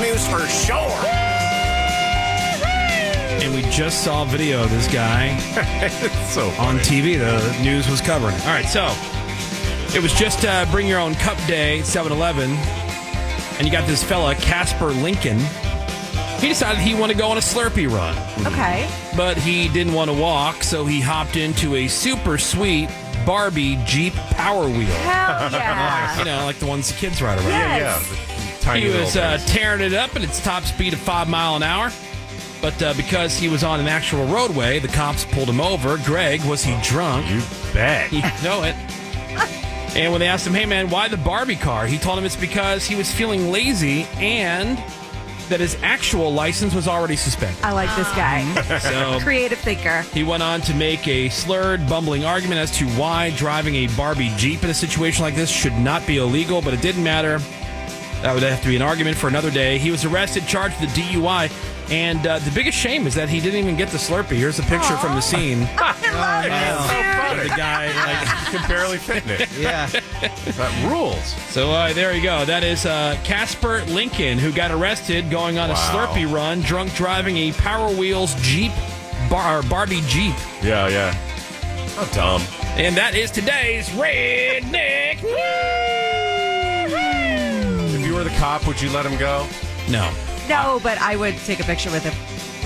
news for sure. And we just saw a video of this guy So on TV. The news was covering it. All right, so it was just Bring Your Own Cup Day at 7-Eleven. And you got this fella, Casper Lincoln. He decided he wanted to go on a Slurpee run. Okay. But he didn't want to walk, so he hopped into a super sweet Barbie Jeep Power Wheel. Hell yeah. You know, like the ones the kids ride around. Yes. He was tearing it up at its top speed of 5 miles an hour. But because he was on an actual roadway, the cops pulled him over. Greg, was he drunk? You bet. You know it. And when they asked him, hey, man, why the Barbie car? He told him it's because he was feeling lazy and that his actual license was already suspended. I like this guy. So Creative thinker. he went on to make a slurred, bumbling argument as to why driving a Barbie Jeep in a situation like this should not be illegal, but it didn't matter. That would have to be an argument for another day. He was arrested, charged with a DUI, and the biggest shame is that he didn't even get the Slurpee. Here's a picture from the scene. I love The guy, can barely fit in it. Yeah. That rules. So there you go. That is Casper Lincoln, who got arrested going on a Slurpee run, drunk driving a Power Wheels Jeep, Barbie Jeep. Yeah. How dumb. And that is today's Redneck If you were the cop, would you let him go? No. No, but I would take a picture with him.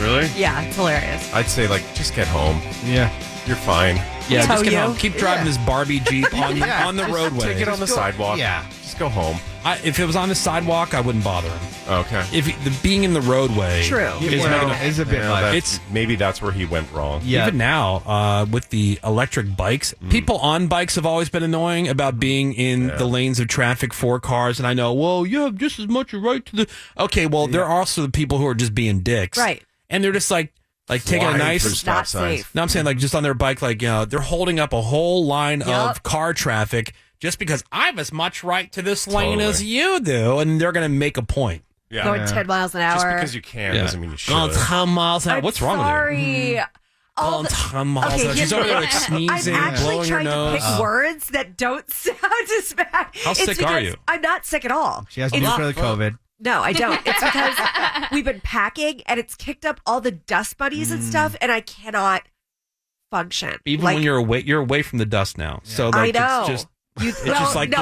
Really? Yeah, it's hilarious. I'd say, just get home. Yeah. You're fine. Yeah, Tow just get you? home. Keep driving this Barbie Jeep on the Just roadway. Take it on the sidewalk. Yeah. Just go home. If it was on the sidewalk, I wouldn't bother him. Okay. If the being in the roadway, True. is It's a bit much. Maybe that's where he went wrong. Yeah. Even now, with the electric bikes, people on bikes have always been annoying about being in the lanes of traffic for cars. And I know, well, you have just as much a right to the... Okay, well, there are also the people who are just being dicks. Right. And they're just taking a Flying nice... through stop Not signs. safe. No, I'm saying just on their bike, they're holding up a whole line of car traffic just because I have as much right to this lane as you do. And they're going to make a point. Yeah. Going 10 miles an hour. Just because you can doesn't mean you should. Going 10 miles an hour. I'm What's wrong sorry. with you? Going 10 miles an hour. She's over there sneezing, I'm actually blowing her trying to nose. pick words that don't sound as bad. How sick are you? I'm not sick at all. She has news for the COVID. No, I don't. It's because we've been packing and it's kicked up all the dust bunnies and stuff, and I cannot function. Even when you're away from the dust now. Yeah. So I know. It's just, it's just like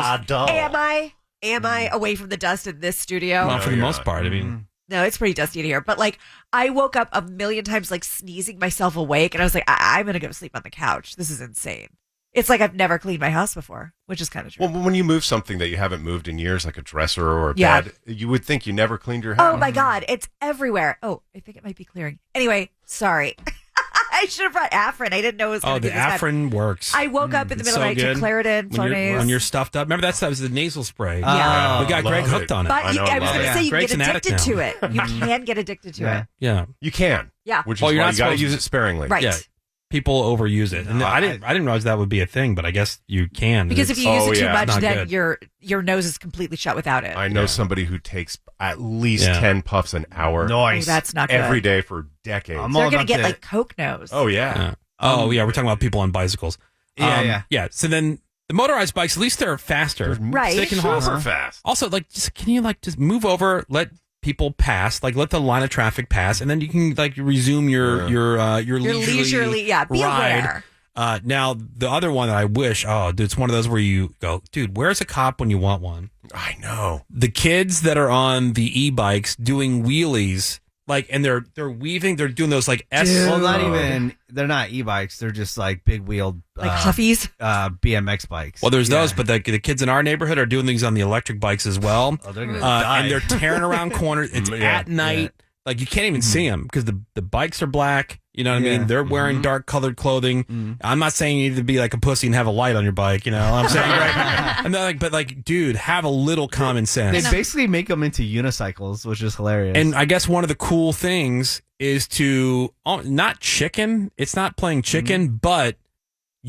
Am I away from the dust in this studio? Well, for the most part, I mean. No, it's pretty dusty in here. But I woke up a million times sneezing myself awake, and I was like, I'm going to go sleep on the couch. This is insane. It's like I've never cleaned my house before, which is kind of true. Well, when you move something that you haven't moved in years, like a dresser or a bed, you would think you never cleaned your house. Oh my God, it's everywhere. Oh, I think it might be clearing. Anyway, sorry. I should have brought Afrin. I didn't know it was going to be the Afrin works. I woke up in the middle of the night to Claritin, Flonase. When you're stuffed up. Remember that was the nasal spray. Yeah. We got Greg hooked on it. But I was going to say you Greg's can get addicted to it. You can get addicted to it. Yeah. You can. Yeah. Which is why you got to use it sparingly. Right. Yeah. People overuse it. And I didn't realize that would be a thing, but I guess you can. Because if you use it too much, then good. your nose is completely shut without it. I know somebody who takes at least 10 puffs an hour. Nice. Oh, that's not good. Every day for decades. They're going to get Coke nose. Oh, yeah. We're talking about people on bicycles. Yeah. So then the motorized bikes, at least they're faster. Right. So they can super fast. Also, can you just move over, let people pass, let the line of traffic pass, and then you can resume your leisurely be ride. aware. Now the other one that I wish, dude, it's one of those where you go, dude, where's a cop when you want one? I know. The kids that are on the e-bikes doing wheelies, and they're weaving, they're doing those S. Well, not even. They're not e-bikes. They're just big wheeled, Huffies, BMX bikes. Well, there's those, but the kids in our neighborhood are doing things on the electric bikes as well. Oh, they're gonna die. And they're tearing around corners. It's at night. You can't even see them because the bikes are black. You know what I mean? They're wearing dark colored clothing. I'm not saying you need to be like a pussy and have a light on your bike. You know what I'm saying? Right? And they're but dude, have a little common sense. They basically make them into unicycles, which is hilarious. And I guess one of the cool things is to not chicken. It's not playing chicken, but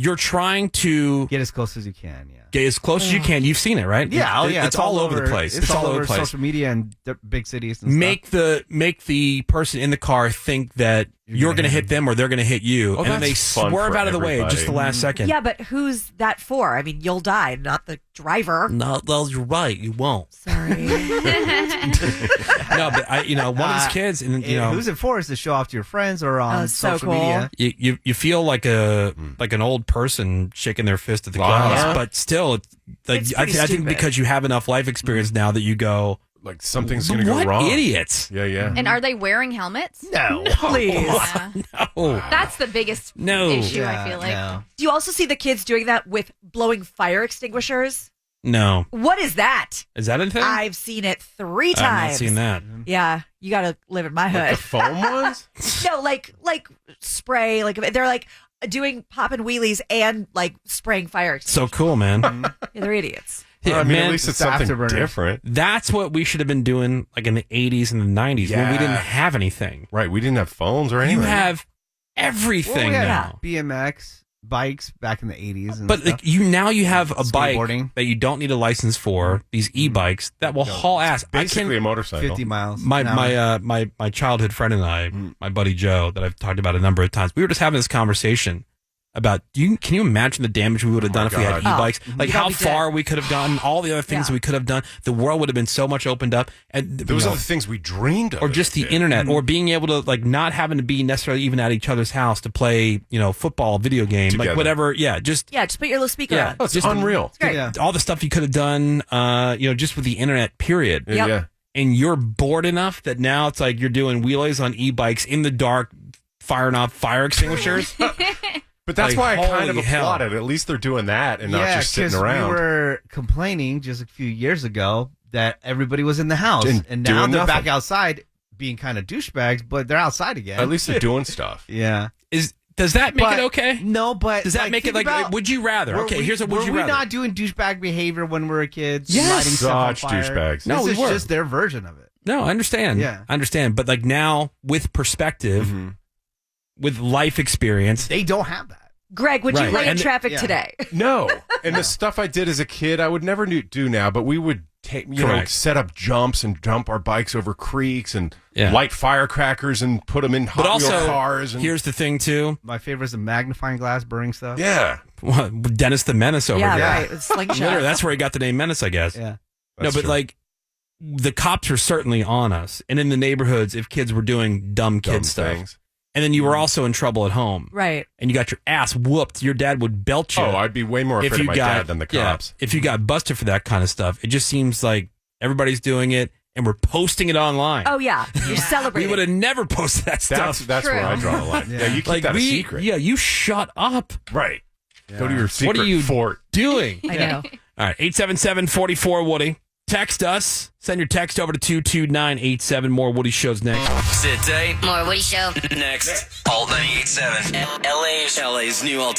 you're trying to Get as close as you can, yeah. get as close as you can. You've seen it, right? Yeah, It's all over the place. It's all over over the place. social media and big cities and Make the person in the car think that you're going to hit them or they're going to hit you, and then they that's fun swerve for out of the way everybody. just the last second. Yeah, but who's that for? I mean, you'll die, not the driver. No, well, you're right. You won't. Sorry. No, but one of these kids, and who's it for? Is to show off to your friends or on so social cool. media? you feel like an old person shaking their fist at the clouds, Yeah. but still, it's like It's I pretty think stupid. because you have enough life experience now that you go, Like something's going to go what wrong. idiots? Yeah. And are they wearing helmets? No. Please. Yeah. Oh, That's the biggest No. issue, I feel like. No. Do you also see the kids doing that with blowing fire extinguishers? no, What is that? is that a thing? I've seen it 3 times. I've not seen that. Yeah, you got to live in my Like the hood. foam ones? No, like spray. Like they're like doing popping wheelies and like spraying fire. So cool, man. Yeah, they're idiots. Yeah, Well, I mean, man, at least it's it's something afterburner. different. that's what we should have been doing like in the 80s and the 90s when we Yeah. didn't have anything. Right. We didn't have phones or anything. You have everything Well, now. BMX bikes back in the 80s. And But stuff. like, now you have a bike Skateboarding. that you don't need a license for, these e-bikes that will haul ass. basically a motorcycle. 50 miles. My an hour. my childhood friend and I, my buddy Joe, that I've talked about a number of times, we were just having this conversation about can you imagine the damage we would have done if we had God. e-bikes? Like Yeah, how we did. far we could have gotten, all the other things Yeah. we could have done. The world would have been so much opened up, and Those are the things we dreamed of. or just the internet, or being able to like not having to be necessarily even at each other's house to play football, video game, Together. like whatever. Yeah, just Just put your little speaker Yeah. on. Oh, it's just- unreal. Great. Yeah. all the stuff you could have done, just with the internet. Period. Yeah. Yep. yeah. And you're bored enough that now it's like you're doing wheelies on e-bikes in the dark, firing off fire extinguishers. But that's Like, why I kind of holy hell. applaud it. At least they're doing that and not just sitting 'cause around. we were complaining just a few years ago that everybody was in the house. And And now doing they're nothing. back outside being kind of douchebags, but they're outside again. At least they're doing stuff. Yeah. Does that make But- it okay? No, but Does that make it think like? about- Would you rather? were Okay, we- here's a would you were rather. we not doing douchebag behavior when we were kids? Yes. Lighting stuff on Such fire? douchebags. No, This we is were. just their version of it. No, I understand. Yeah. I understand. But like now, with perspective, with life experience, They don't have that. Greg, would Right. you lay in And- traffic yeah. today? No. And the stuff I did as a kid, I would never do now, but we would take, Correct. set up jumps and jump our bikes over creeks and Yeah. light firecrackers and put them in but Hot Wheel also cars. And, here's the thing too. My favorite is the magnifying glass burning stuff. yeah. Dennis the Menace over Yeah, here. right. With slingshot. Literally, that's where he got the name Menace, I guess. Yeah. No, That's but true. like the cops are certainly on us, and in the neighborhoods, if kids were doing dumb kid Dumb stuff, things. and then you were also in trouble at home, Right. and you got your ass whooped, your dad would belt you. Oh, I'd be way more if afraid you of my got dad than the cops. if you got busted for that kind of stuff. It just seems like everybody's doing it, and we're posting it online. Oh yeah, you're we celebrating. would have never posted that stuff. That's where I draw the line. Yeah, you keep like that a secret. Yeah, you shut up. Right. Go to your secret What are you fort. doing? I know. All right, 877-44-WOODY. Text us. Send your text over to 22987. More Woody shows next. Sit tight. More Woody Show. Next. Alt 98.7. LA's new alternative.